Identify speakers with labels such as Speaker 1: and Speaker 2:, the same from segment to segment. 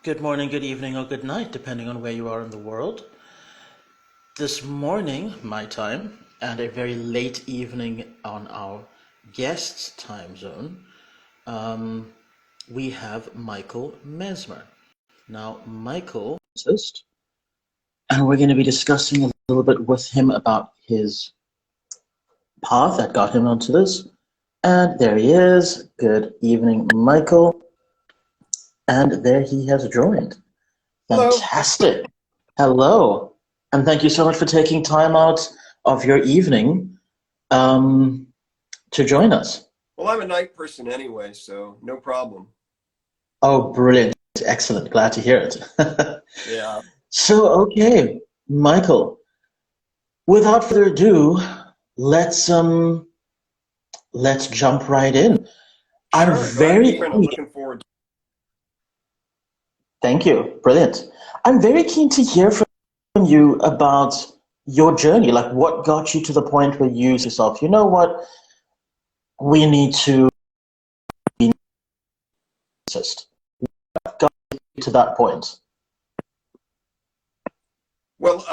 Speaker 1: Good morning, good evening, or good night, depending on where you are in the world. This morning, my time, and a very late evening on our guest's time zone, we have Michael Mezmer. Now, Michael, and we're going to be discussing a little bit with him about his path that got him onto this. And there he is. Good evening, Michael. And there he has joined.
Speaker 2: Hello.
Speaker 1: Fantastic. Hello. And thank you so much for taking time out of your evening to join us.
Speaker 2: Well, I'm a night person anyway, so no problem.
Speaker 1: Oh, brilliant. Excellent. Glad to hear it.
Speaker 2: Yeah.
Speaker 1: So, okay, Michael, without further ado, let's jump right in. I'm
Speaker 2: Sure, go ahead,
Speaker 1: very
Speaker 2: Ethan. I'm looking forward to
Speaker 1: Thank you. Brilliant. I'm very keen to hear from you about your journey. Like, what got you to the point where you yourself, you know what, we need to be assist. What got you to that point?
Speaker 2: Well,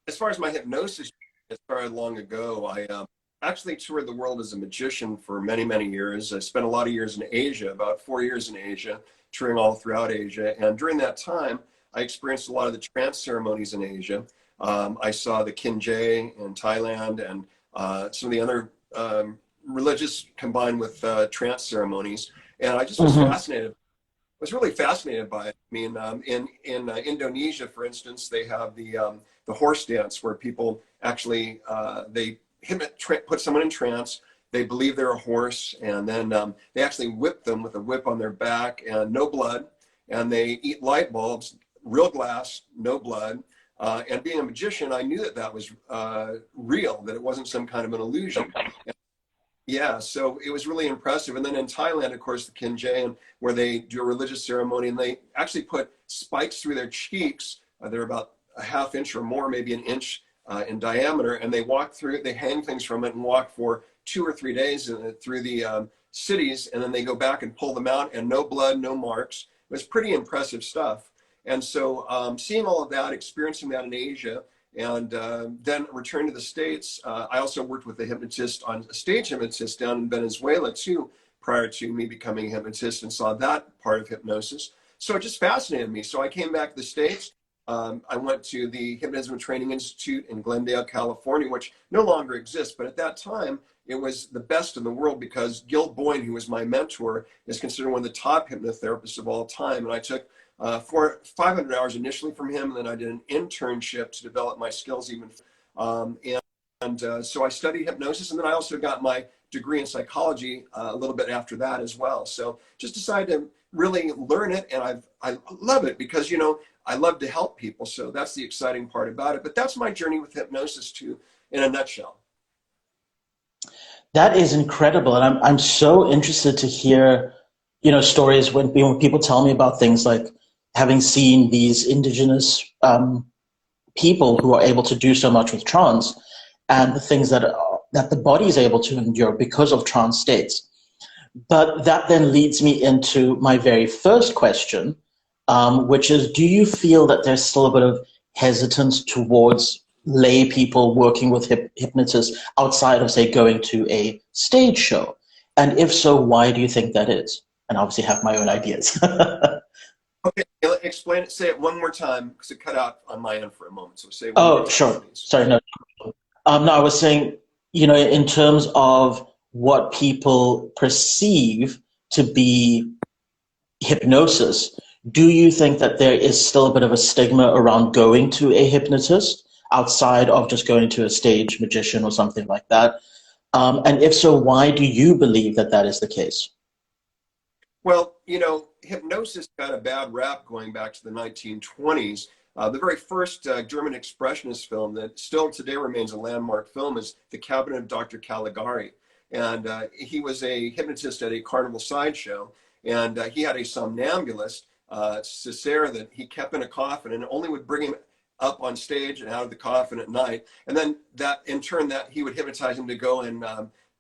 Speaker 2: as far as my hypnosis, it started long ago. I actually toured the world as a magician for many, many years. I spent a lot of years in Asia, about 4 years in Asia, touring all throughout Asia. And during that time, I experienced a lot of the trance ceremonies in Asia. I saw the Kinjay in Thailand and some of the other religious combined with trance ceremonies. And I just was fascinated. Was really fascinated by it. I mean, in Indonesia, for instance, they have the horse dance where people actually they put someone in trance. They believe they're a horse, and then they actually whip them with a whip on their back and no blood, and they eat light bulbs, real glass, no blood. And being a magician, I knew that that was real, that it wasn't some kind of an illusion. Yeah, so it was really impressive. And then in Thailand, of course, the Kinjay, where they do a religious ceremony, and they actually put spikes through their cheeks. They're about a half inch or more, maybe an inch in diameter, and they walk through, they hang things from it and walk for 2 or 3 days through the cities, and then they go back and pull them out, and no blood, no marks. It was pretty impressive stuff. And so seeing all of that, experiencing that in Asia, and then returned to the States. I also worked with a hypnotist, a stage hypnotist down in Venezuela too, prior to me becoming a hypnotist, and saw that part of hypnosis. So it just fascinated me. So I came back to the States. I went to the Hypnotism Training Institute in Glendale, California, which no longer exists. But at that time, it was the best in the world because Gil Boyne, who was my mentor, is considered one of the top hypnotherapists of all time. And I took 500 hours initially from him, and then I did an internship to develop my skills even. So I studied hypnosis, and then I also got my degree in psychology a little bit after that as well. So just decided to really learn it, and I love it because, you know, I love to help people. So that's the exciting part about it. But that's my journey with hypnosis too, in a nutshell.
Speaker 1: That is incredible, and I'm so interested to hear, you know, stories when people tell me about things like having seen these indigenous people who are able to do so much with trance, and the things that the body is able to endure because of trance states. But that then leads me into my very first question, which is, do you feel that there's still a bit of hesitance towards lay people working with hypnotists outside of, say, going to a stage show? And if so, why do you think that is? And obviously have my own ideas.
Speaker 2: Okay, explain it. Say it one more time because it cut out on my end for a moment. So say it one more time,
Speaker 1: Sure.
Speaker 2: please.
Speaker 1: Sorry, no. No, I was saying, you know, in terms of what people perceive to be hypnosis, do you think that there is still a bit of a stigma around going to a hypnotist outside of just going to a stage magician or something like that? And if so, why do you believe that that is the case?
Speaker 2: Well, you know, hypnosis got a bad rap going back to the 1920s. The very first German expressionist film that still today remains a landmark film is The Cabinet of Dr. Caligari. And he was a hypnotist at a carnival sideshow, and he had a somnambulist, Cesare, that he kept in a coffin and only would bring him up on stage and out of the coffin at night. And then that, in turn, that he would hypnotize him to go and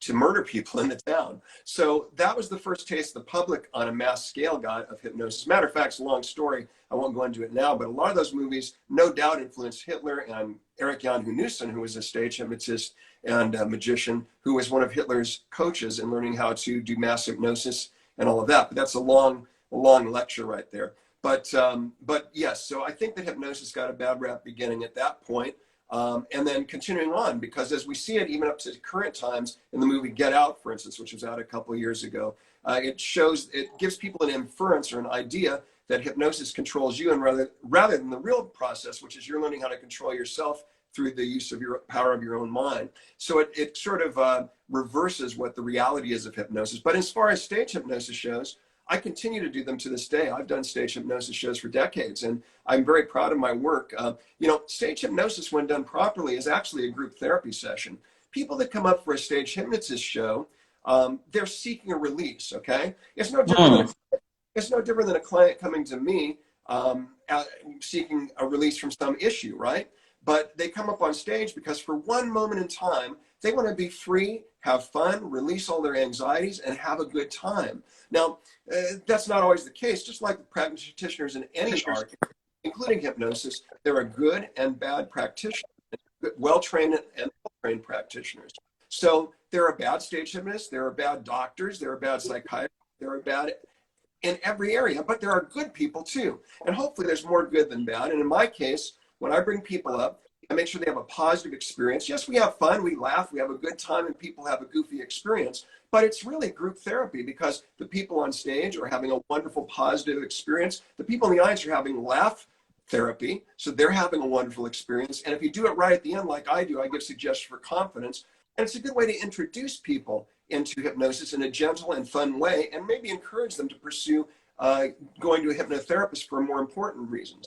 Speaker 2: to murder people in the town. So that was the first taste the public on a mass scale got of hypnosis. Matter of fact, it's a long story. I won't go into it now, but a lot of those movies no doubt influenced Hitler and Erich Jan Hunussen, who was a stage hypnotist and a magician, who was one of Hitler's coaches in learning how to do mass hypnosis and all of that. But that's a long lecture right there. But yes, so I think that hypnosis got a bad rap beginning at that point, and then continuing on, because as we see it even up to current times in the movie Get Out, for instance, which was out a couple of years ago, it gives people an inference or an idea that hypnosis controls you, and rather than the real process, which is you're learning how to control yourself through the use of your power of your own mind. So it sort of reverses what the reality is of hypnosis. But as far as stage hypnosis shows, I continue to do them to this day. I've done stage hypnosis shows for decades, and I'm very proud of my work. Stage hypnosis, when done properly, is actually a group therapy session. People that come up for a stage hypnotist show, they're seeking a release, okay? It's no different than a client coming to me seeking a release from some issue, right? But they come up on stage because for one moment in time, they want to be free, have fun, release all their anxieties, and have a good time. Now, that's not always the case. Just like practitioners in any art, including hypnosis, there are good and bad practitioners, well-trained and well-trained practitioners. So there are bad stage hypnotists, there are bad doctors, there are bad psychiatrists, there are bad in every area, but there are good people too. And hopefully there's more good than bad. And in my case, when I bring people up, I make sure they have a positive experience. Yes, we have fun, we laugh, we have a good time, and people have a goofy experience. But it's really group therapy, because the people on stage are having a wonderful, positive experience. The people in the audience are having laugh therapy, so they're having a wonderful experience. And if you do it right at the end, like I do, I give suggestions for confidence. And it's a good way to introduce people into hypnosis in a gentle and fun way, and maybe encourage them to pursue going to a hypnotherapist for more important reasons.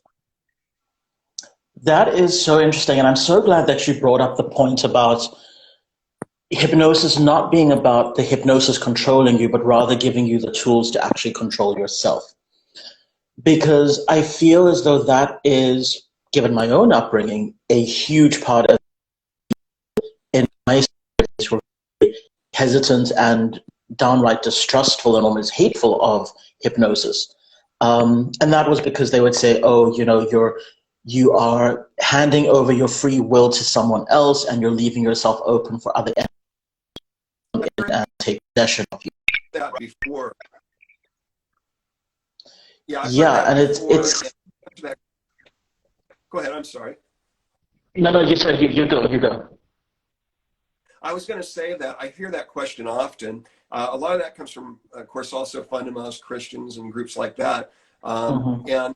Speaker 1: That is so interesting, and I'm so glad that you brought up the point about hypnosis not being about the hypnosis controlling you, but rather giving you the tools to actually control yourself. Because I feel as though that is, given my own upbringing, a huge part of in my experience, were hesitant and downright distrustful and almost hateful of hypnosis. And that was because they would say, oh, you are handing over your free will to someone else, and you're leaving yourself open for other entities and take possession of you.
Speaker 2: That before.
Speaker 1: Yeah, and it's
Speaker 2: Go ahead, I'm sorry.
Speaker 1: No, you said you go.
Speaker 2: I was going to say that I hear that question often. A lot of that comes from, of course, also fundamentalist Christians and groups like that. And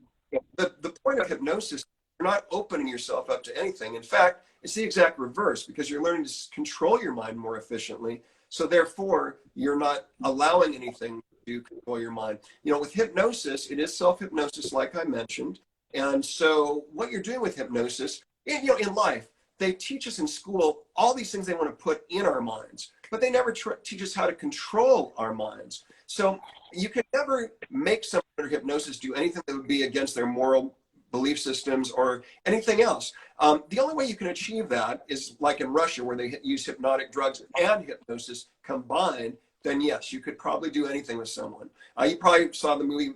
Speaker 2: the point of hypnosis, you're not opening yourself up to anything. In fact, it's the exact reverse, because you're learning to control your mind more efficiently. So therefore, you're not allowing anything to control your mind. With hypnosis, it is self-hypnosis, like I mentioned. And so what you're doing with hypnosis, in life, they teach us in school all these things they want to put in our minds, but they never teach us how to control our minds. So you can never make someone under hypnosis do anything that would be against their moral belief systems or anything else. The only way you can achieve that is like in Russia, where they use hypnotic drugs and hypnosis combined. Then yes, you could probably do anything with someone. You probably saw the movie,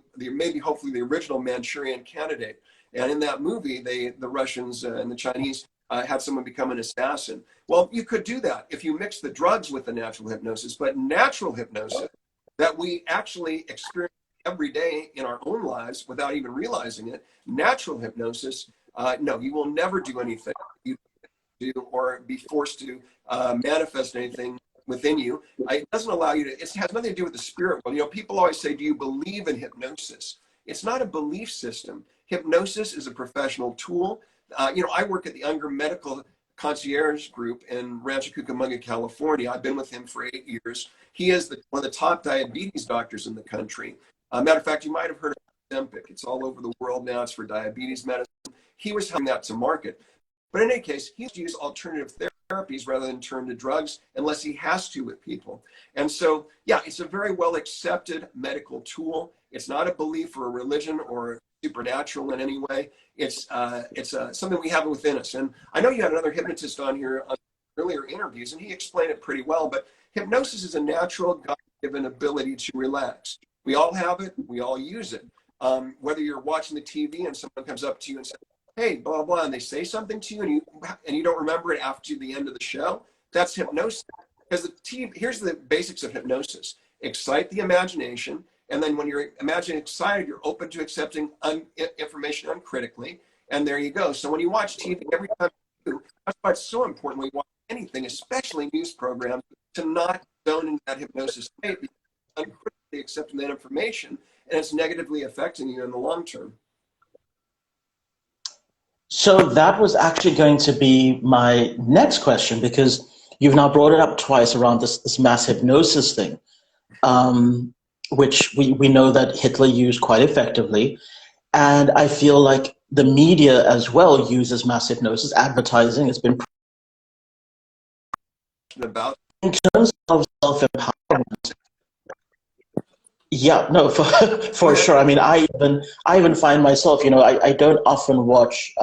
Speaker 2: hopefully the original Manchurian Candidate. And in that movie, the Russians and the Chinese had someone become an assassin. Well, you could do that if you mix the drugs with the natural hypnosis, but natural hypnosis that we actually experience every day in our own lives without even realizing it, natural hypnosis, no, you will never do anything you do or be forced to manifest anything within you. It doesn't allow you to, it has nothing to do with the spirit world. People always say, do you believe in hypnosis? It's not a belief system. Hypnosis is a professional tool. I work at the Unger Medical Concierge Group in Rancho Cucamonga, California. I've been with him for 8 years. He is one of the top diabetes doctors in the country. Matter of fact, you might have heard of Ozempic. It's all over the world now. It's for diabetes medicine. He was helping that to market. But in any case, he's used alternative therapies rather than turn to drugs unless he has to with people. And so, yeah, it's a very well accepted medical tool. It's not a belief or a religion or supernatural in any way. It's something we have within us. And I know you had another hypnotist on here on earlier interviews, and he explained it pretty well. But hypnosis is a natural God-given ability to relax. We all have it. We all use it. Whether you're watching the TV and someone comes up to you and says, hey, blah, blah, and they say something to you and you don't remember it after the end of the show, that's hypnosis. Because here's the basics of hypnosis. Excite the imagination, and then when you're imagining excited, you're open to accepting information uncritically, and there you go. So when you watch TV, every time you do, that's why it's so important when you watch anything, especially news programs, to not zone into that hypnosis state, because you're uncritically accepting that information, and it's negatively affecting you in the long term.
Speaker 1: So that was actually going to be my next question, because you've now brought it up twice around this mass hypnosis thing, which we know that Hitler used quite effectively. And I feel like the media as well uses mass hypnosis. Advertising has been
Speaker 2: About
Speaker 1: in terms of self-empowerment. Yeah, no, for sure. I mean, I even find myself, you know, I don't often watch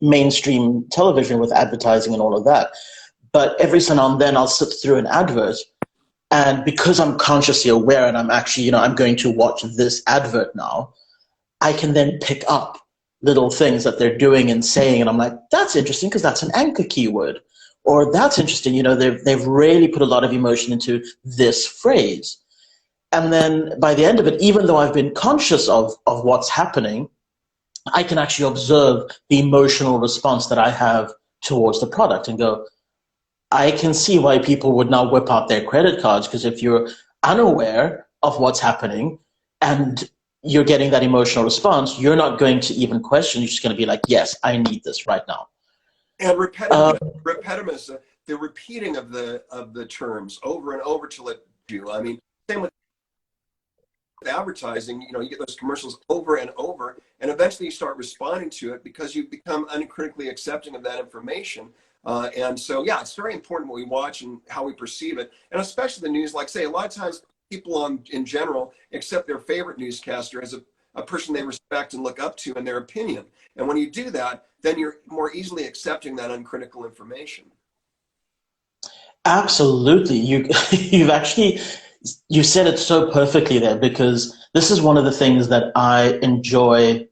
Speaker 1: mainstream television with advertising and all of that. But every so now and then I'll sit through an advert, and because I'm consciously aware and I'm actually, you know, I'm going to watch this advert now, I can then pick up little things that they're doing and saying, and I'm like, that's interesting because that's an anchor keyword. Or that's interesting, you know, they've really put a lot of emotion into this phrase. And then by the end of it, even though I've been conscious of what's happening, I can actually observe the emotional response that I have towards the product and go, I can see why people would now whip out their credit cards, because if you're unaware of what's happening and you're getting that emotional response, you're not going to even question. You're just going to be like, yes, I need this right now.
Speaker 2: And repetitiveness, the repeating of the terms over and over till it do. I mean, same with advertising. You know, you get those commercials over and over, and eventually you start responding to it because you become uncritically accepting of that information. And so, yeah, it's very important what we watch and how we perceive it, and especially the news. Like, say, a lot of times people in general accept their favorite newscaster as a person they respect and look up to in their opinion. And when you do that, then you're more easily accepting that uncritical information.
Speaker 1: Absolutely. You said it so perfectly there, because this is one of the things that I enjoy.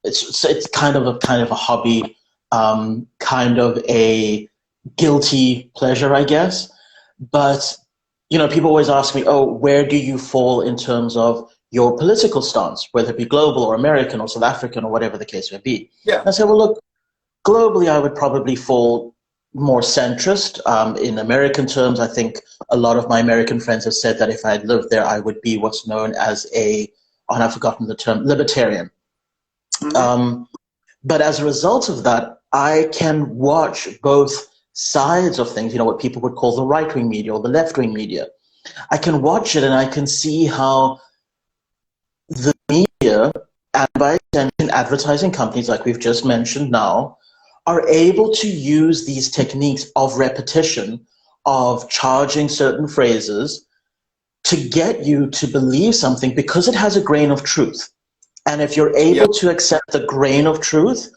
Speaker 1: It's kind of a hobby, kind of a guilty pleasure, I guess. But, you know, people always ask me, oh, where do you fall in terms of your political stance, whether it be global or American or South African or whatever the case may be?
Speaker 2: Yeah.
Speaker 1: And I say, well, look, globally, I would probably fall more centrist. In American terms, I think a lot of my American friends have said that if I had lived there, I would be what's known as I've forgotten the term, libertarian. Mm-hmm. But as a result of that, I can watch both sides of things, you know, what people would call the right-wing media or the left-wing media. I can watch it and I can see how the media, and by extension advertising companies like we've just mentioned now, are able to use these techniques of repetition, of charging certain phrases to get you to believe something because it has a grain of truth. And if you're able to accept the grain of truth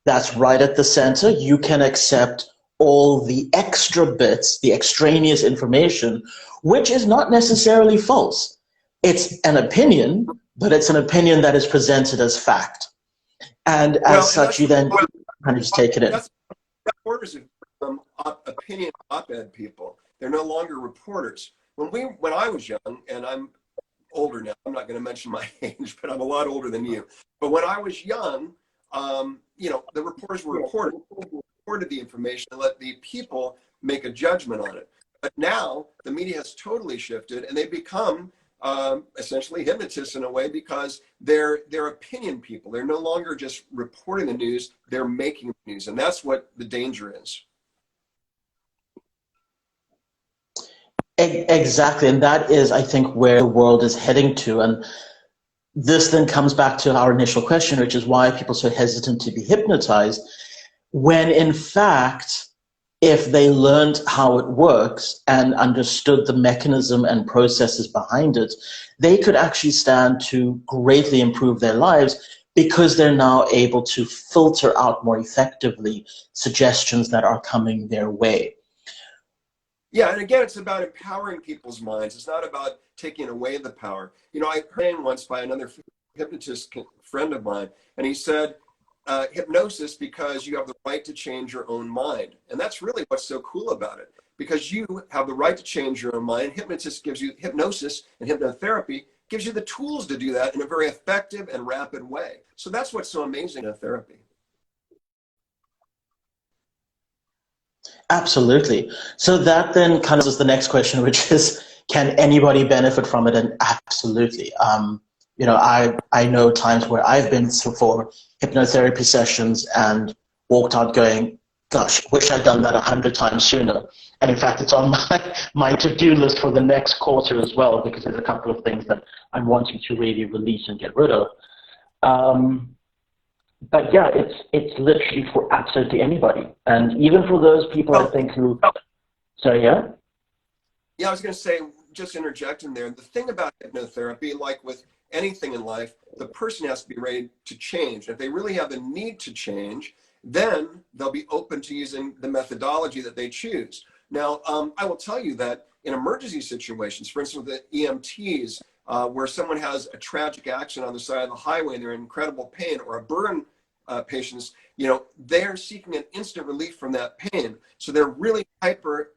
Speaker 1: that's right at the center, you can accept all the extra bits, the extraneous information, which is not necessarily false. It's an opinion, but it's an opinion that is presented as fact. And as such, you then kind of just take it in.
Speaker 2: Reporters have become opinion op-ed people. They're no longer reporters. When I was young, and I'm older now, I'm not going to mention my age, but I'm a lot older than you. But when I was young, you know, the reporters reported the information and let the people make a judgment on it. But now the media has totally shifted, and they become essentially hypnotists in a way, because they're opinion people. They're no longer just reporting the news, they're making the news. And that's what the danger is.
Speaker 1: Exactly. And that is, I think, where the world is heading to. And this then comes back to our initial question, which is why are people so hesitant to be hypnotized, when in fact, if they learned how it works and understood the mechanism and processes behind it, they could actually stand to greatly improve their lives, because they're now able to filter out more effectively suggestions that are coming their way.
Speaker 2: Yeah, and again, it's about empowering people's minds. It's not about taking away the power. You know, I heard once by another hypnotist friend of mine, and he said, hypnosis because you have the right to change your own mind. And that's really what's so cool about it, because you have the right to change your own mind. Hypnosis gives you, hypnosis and hypnotherapy gives you the tools to do that in a very effective and rapid way. So that's what's so amazing in therapy.
Speaker 1: Absolutely. So that then kind of is the next question, which is, can anybody benefit from it? And absolutely. You know, I know times where I've been for hypnotherapy sessions and walked out going, gosh, wish I'd done that 100 times sooner. And in fact, it's on my to-do list for the next quarter as well, because there's a couple of things that I'm wanting to really release and get rid of. But yeah, it's literally for absolutely anybody, and even for those people I think who. Sorry, yeah.
Speaker 2: Yeah, I was going to say, just interjecting there. The thing about hypnotherapy, like with anything in life, the person has to be ready to change. If they really have the need to change, then they'll be open to using the methodology that they choose. Now, I will tell you that in emergency situations, for instance, with the EMTs, where someone has a tragic accident on the side of the highway and they're in incredible pain, or a burn patients, you know, they're seeking an instant relief from that pain. So they're really hyper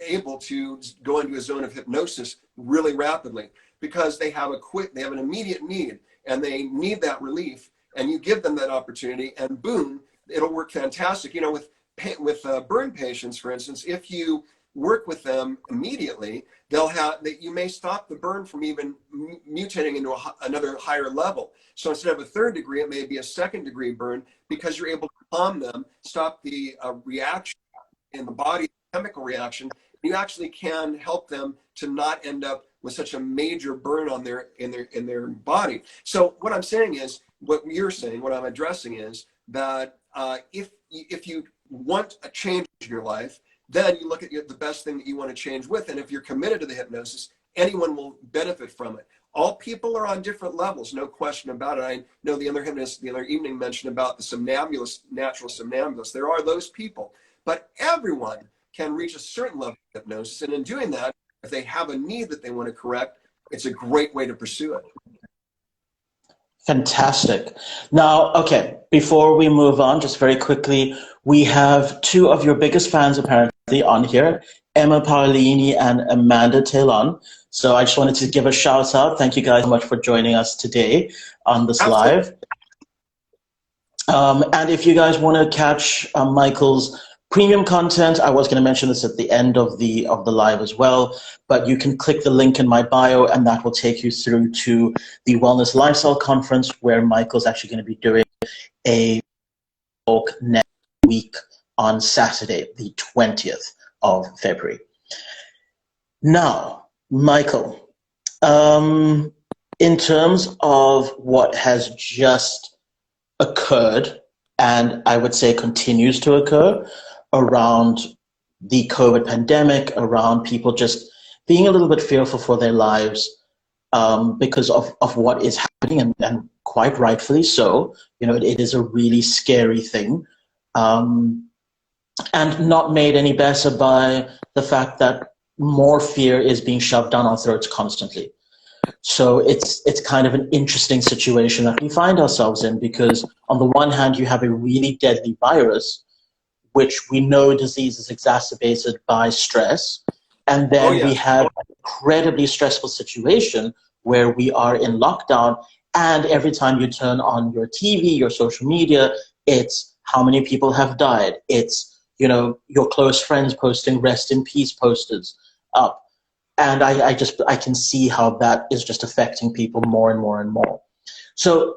Speaker 2: able to go into a zone of hypnosis really rapidly, because they have an immediate need, and they need that relief, and you give them that opportunity, and boom, it'll work fantastic. You know, with burn patients, for instance, if you work with them immediately, they'll have that you may stop the burn from even mutating into another higher level. So instead of a 3rd degree, it may be a 2nd degree burn, because you're able to calm them, stop the reaction in the body, chemical reaction. You actually can help them to not end up with such a major burn on in their body. So what I'm saying is, what you're saying, what I'm addressing is that if you want a change in your life, then you look at the best thing that you want to change with. And if you're committed to the hypnosis, anyone will benefit from it. All people are on different levels, no question about it. I know the other hypnotist the other evening mentioned about the somnambulist, natural somnambulist. There are those people, but everyone can reach a certain level of hypnosis. And in doing that, if they have a need that they want to correct, it's a great way to pursue it.
Speaker 1: Fantastic. Now, okay, before we move on, just very quickly, we have 2 of your biggest fans apparently on here, Emma Paolini and Amanda Taylon. So I just wanted to give a shout out. Thank you guys so much for joining us today on this live. And if you guys want to catch Michael's premium content, I was going to mention this at the end of the live as well, but you can click the link in my bio, and that will take you through to the Wellness Lifestyle Conference, where Michael's actually going to be doing a talk next week on Saturday, the 20th of February. Now, Michael, in terms of what has just occurred, and I would say continues to occur, around the COVID pandemic, around people just being a little bit fearful for their lives because of what is happening, and quite rightfully so. You know, it is a really scary thing, and not made any better by the fact that more fear is being shoved down our throats constantly. So it's kind of an interesting situation that we find ourselves in, because on the one hand, you have a really deadly virus, which we know disease is exacerbated by stress. And then we have an incredibly stressful situation where we are in lockdown, and every time you turn on your TV, your social media, it's how many people have died. It's, you know, your close friends posting rest in peace posters up. And I can see how that is just affecting people more and more and more. So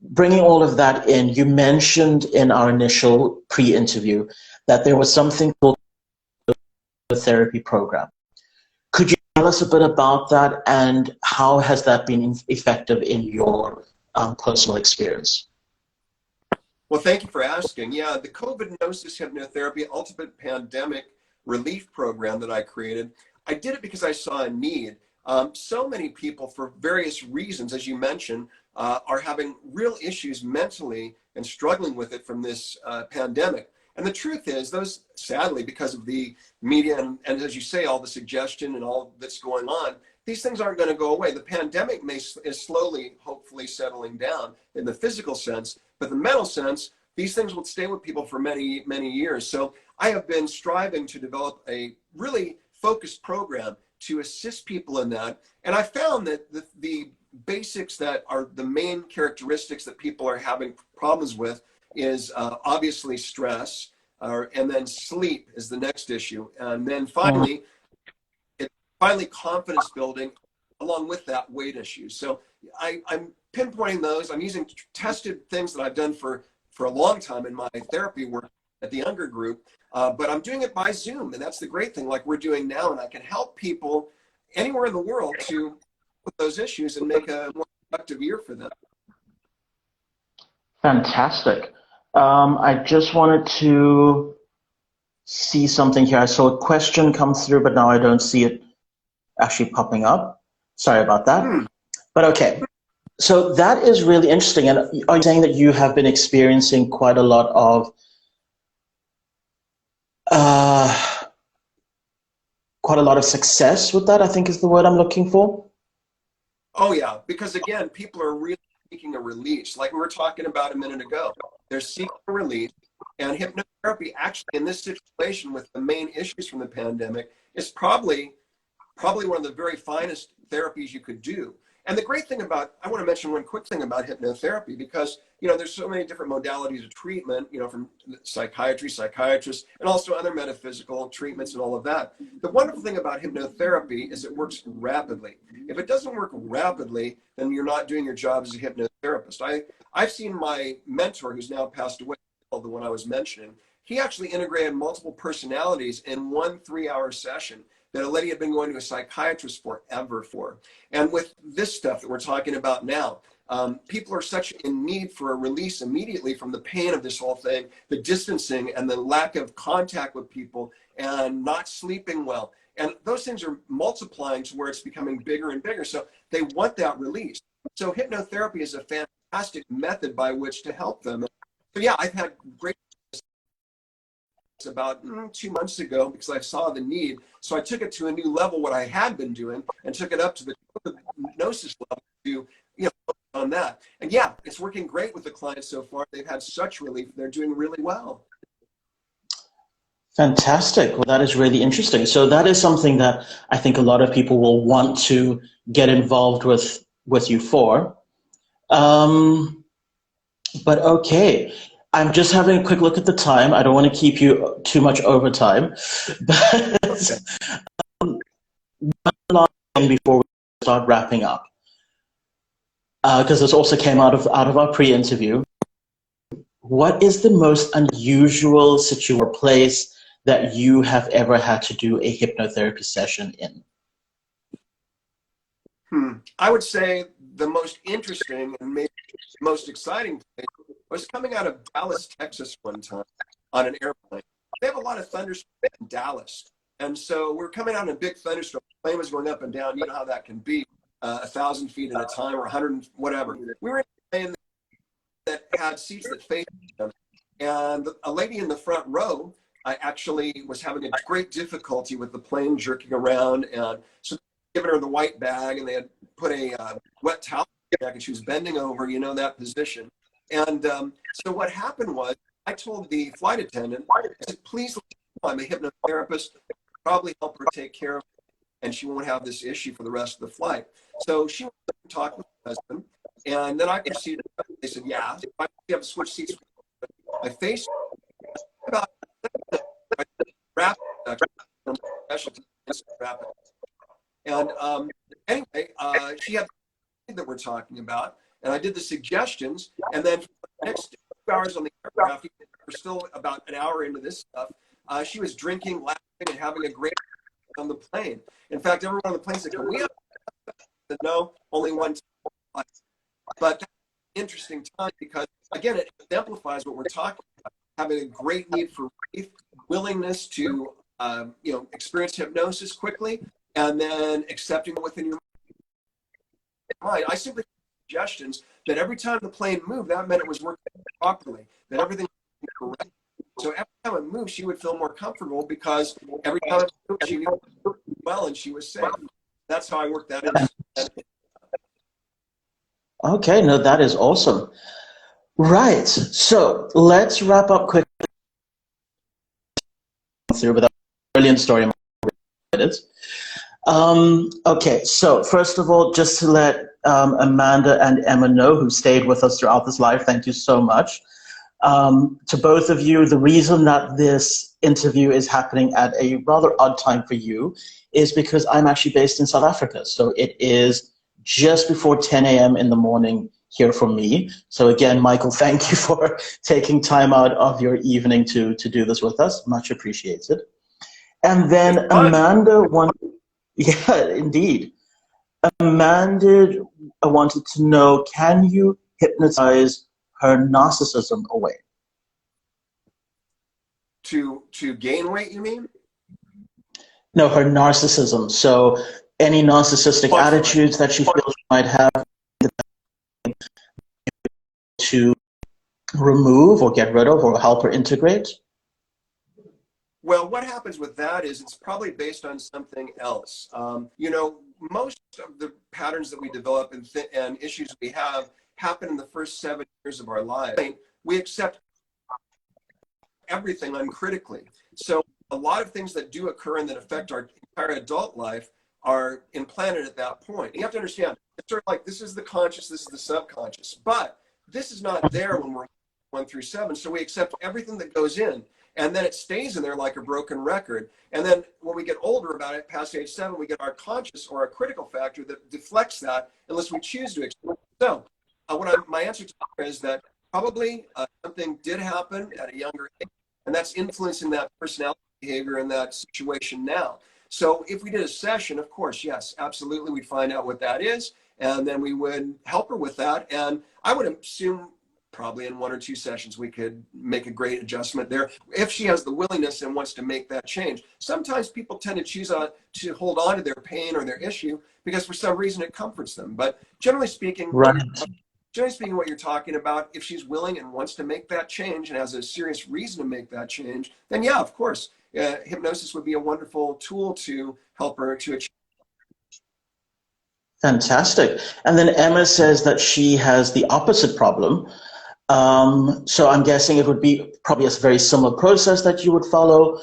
Speaker 1: bringing all of that in, you mentioned in our initial pre-interview that there was something called a therapy program. Could you tell us a bit about that, and how has that been effective in your personal experience?
Speaker 2: Well, thank you for asking. Yeah, the COVID Gnosis Hypnotherapy Ultimate Pandemic Relief Program that I created, I did it because I saw a need. So many people, for various reasons, as you mentioned, are having real issues mentally and struggling with it from this pandemic. And the truth is, those, sadly, because of the media and as you say, all the suggestion and all that's going on, these things aren't going to go away. The pandemic is slowly, hopefully, settling down in the physical sense, but the mental sense, these things will stay with people for many, many years. So I have been striving to develop a really focused program to assist people in that. And I found that the basics that are the main characteristics that people are having problems with is obviously stress, and then sleep is the next issue. And then finally, confidence building, along with that, weight issues. So I'm pinpointing those. I'm using tested things that I've done for a long time in my therapy work at the younger group, but I'm doing it by Zoom, and that's the great thing, like we're doing now, and I can help people anywhere in the world to with those issues and make a more productive year for them.
Speaker 1: Fantastic. I just wanted to see something here. I saw a question come through, but now I don't see it actually popping up. Sorry about that. But okay. So that is really interesting. And are you saying that you have been experiencing quite a lot of success with that, I think is the word I'm looking for?
Speaker 2: Oh yeah, because again, people are really seeking a release. Like we were talking about a minute ago, they're seeking a release, and hypnotherapy actually in this situation with the main issues from the pandemic is probably one of the very finest therapies you could do. And the great thing about, I want to mention one quick thing about hypnotherapy, because, you know, there's so many different modalities of treatment, you know, from psychiatry, psychiatrists, and also other metaphysical treatments and all of that. The wonderful thing about hypnotherapy is it works rapidly. If it doesn't work rapidly, then you're not doing your job as a hypnotherapist. I've seen my mentor, who's now passed away, the one I was mentioning, he actually integrated multiple personalities in 1 3-hour session that a lady had been going to a psychiatrist forever for. And with this stuff that we're talking about now, people are such in need for a release immediately from the pain of this whole thing, the distancing and the lack of contact with people and not sleeping well. And those things are multiplying to where it's becoming bigger and bigger. So they want that release. So hypnotherapy is a fantastic method by which to help them. So yeah, I've had great about 2 months ago because I saw the need. So I took it to a new level, what I had been doing, and took it up to the hypnosis level to, you know, on that. And yeah, it's working great with the clients so far. They've had such relief. They're doing really well.
Speaker 1: Fantastic. Well, that is really interesting. So that is something that I think a lot of people will want to get involved with you for. But okay. I'm just having a quick look at the time. I don't want to keep you too much over time. But one last thing before we start wrapping up, because this also came out of our pre-interview. What is the most unusual situation or place that you have ever had to do a hypnotherapy session in?
Speaker 2: I would say the most interesting and maybe most exciting place was coming out of Dallas, Texas one time on an airplane. They have a lot of thunderstorms in Dallas. And so we're coming out in a big thunderstorm. The plane was going up and down. You know how that can be, 1,000 feet at a time or 100, whatever. We were in a plane that had seats that faced them. And a lady in the front row, I actually was having a great difficulty with the plane jerking around. And so given her the white bag, and they had put a wet towel back, and she was bending over, you know, that position. And so what happened was, I told the flight attendant, I said, please, I'm a hypnotherapist, probably help her take care of her, and she won't have this issue for the rest of the flight. So she went to talk with her husband, and then I proceeded. They said, yeah, I have to switch seats. I faced about rapid, and anyway, she had that we're talking about, and I did the suggestions, and then for the next 2 hours on the aircraft, we're still about an hour into this stuff, she was drinking, laughing, and having a great time on the plane. In fact, everyone on the plane said, can we have no, only one time. But that's an interesting time because, again, it exemplifies what we're talking about, having a great need for relief, willingness to experience hypnosis quickly, and then accepting it within your mind. I simply suggestions that every time the plane moved, that meant it was working properly, that everything was correct So every time I moved, she would feel more comfortable because every time I moved, she knew well and she was safe. That's how I worked that in.
Speaker 1: Okay, no, that is awesome. Right, so let's wrap up quickly through with a brilliant story in minutes. Okay, so first of all, just to let Amanda and Emma know, who stayed with us throughout this live, thank you so much. To both of you, the reason that this interview is happening at a rather odd time for you is because I'm actually based in South Africa. So it is just before 10 a.m. in the morning here for me. So again, Michael, thank you for taking time out of your evening to do this with us. Much appreciated. And then Amanda yeah, indeed. Amanda wanted to know, can you hypnotize her narcissism away?
Speaker 2: To gain weight, you mean?
Speaker 1: No, her narcissism. So any narcissistic attitudes that she feels she might have to remove or get rid of or help her integrate?
Speaker 2: Well, what happens with that is it's probably based on something else. You know, most of the patterns that we develop and issues we have happen in the first 7 years of our life. We accept everything uncritically. So a lot of things that do occur and that affect our entire adult life are implanted at that point. You have to understand, it's sort of like this is the conscious, this is the subconscious, but this is not there when we're 1 through 7. So we accept everything that goes in, and then it stays in there like a broken record. And then when we get older about it, past age 7, we get our conscious or our critical factor that deflects that unless we choose to accept it. So my answer to her is that probably something did happen at a younger age, and that's influencing that personality behavior in that situation now. So if we did a session, of course, yes, absolutely, we'd find out what that is, and then we would help her with that. And I would assume probably in 1 or 2 sessions we could make a great adjustment there if she has the willingness and wants to make that change. Sometimes people tend to choose to hold on to their pain or their issue because for some reason it comforts them. But generally speaking,
Speaker 1: right.
Speaker 2: Generally speaking, what you're talking about, if she's willing and wants to make that change and has a serious reason to make that change, then yeah, of course, hypnosis would be a wonderful tool to help her to achieve.
Speaker 1: Fantastic. And then Emma says that she has the opposite problem. So I'm guessing it would be probably a very similar process that you would follow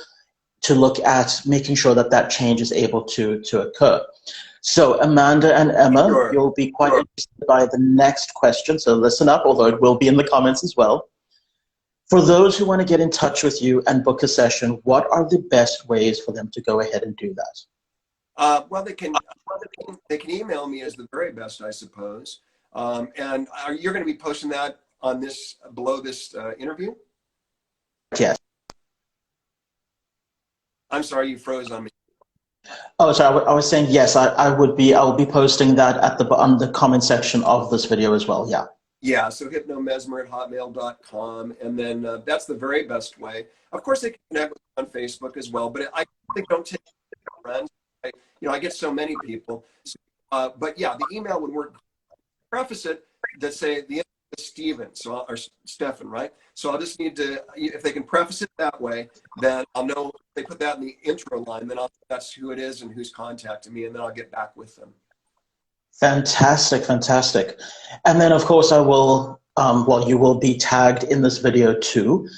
Speaker 1: to look at making sure that that change is able to occur. So Amanda and Emma,
Speaker 2: Sure.
Speaker 1: You'll be quite interested by the next question, so listen up, although it will be in the comments as well. For those who want to get in touch with you and book a session, what are the best ways for them to go ahead and do that?
Speaker 2: Well, they can email me as the very best, I suppose. And you're going to be posting that on this below this interview?
Speaker 1: Yes.
Speaker 2: I'm sorry, you froze on me.
Speaker 1: Oh, sorry. I was saying yes. I will be posting that on the comment section of this video as well. Yeah.
Speaker 2: Yeah. So hypnomesmer@hotmail.com, and then that's the very best way. Of course, they can connect with me on Facebook as well, but I think don't take friends. I get so many people. So, but yeah, the email would work. Preface it that say the Stephen, or Stefan, right? So I'll just need to, if they can preface it that way, then I'll know if they put that in the intro line, then that's who it is and who's contacting me, and then I'll get back with them.
Speaker 1: Fantastic, fantastic. And then of course I will, you will be tagged in this video too.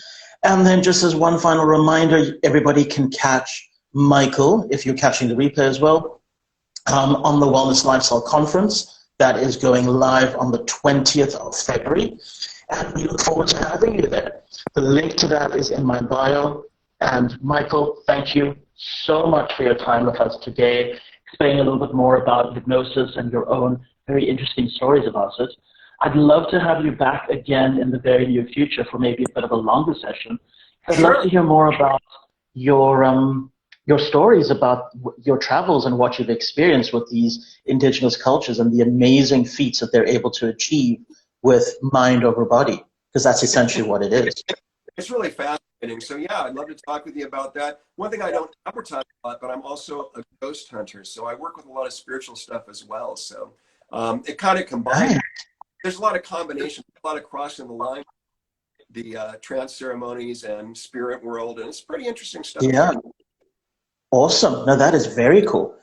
Speaker 1: And then just as one final reminder, everybody can catch Michael, if you're catching the replay as well, on the Wellness Lifestyle Conference. That is going live on the 20th of February, and we look forward to having you there. The link to that is in my bio. And Michael, thank you so much for your time with us today, explaining a little bit more about hypnosis and your own very interesting stories about it. I'd love to have you back again in the very near future for maybe a bit of a longer session. I'd love to hear more about your stories about your travels and what you've experienced with these indigenous cultures and the amazing feats that they're able to achieve with mind over body, because that's essentially what it is.
Speaker 2: It's really fascinating. So yeah, I'd love to talk with you about that. One thing I don't advertise a lot, but I'm also a ghost hunter. So I work with a lot of spiritual stuff as well. So it kind of combines. There's a lot of combinations, a lot of crossing the line. trance ceremonies and spirit world, and it's pretty interesting stuff.
Speaker 1: Yeah. Awesome. No, that is very cool.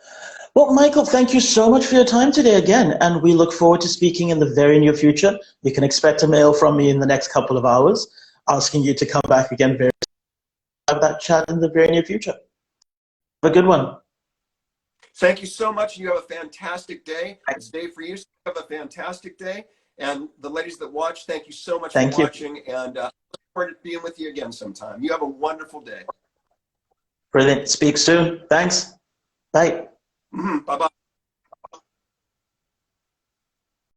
Speaker 1: Well, Michael, thank you so much for your time today again, and we look forward to speaking in the very near future. You can expect a mail from me in the next couple of hours asking you to come back again very soon. Have that chat in the very near future. Have a good one.
Speaker 2: Thank you so much. You have a fantastic day. It's a day for you. So have a fantastic day. And the ladies that watch, thank you so much for watching. And look forward to being with you again sometime. You have a wonderful day.
Speaker 1: Brilliant. Speak soon. Thanks. Bye.
Speaker 2: Bye-bye.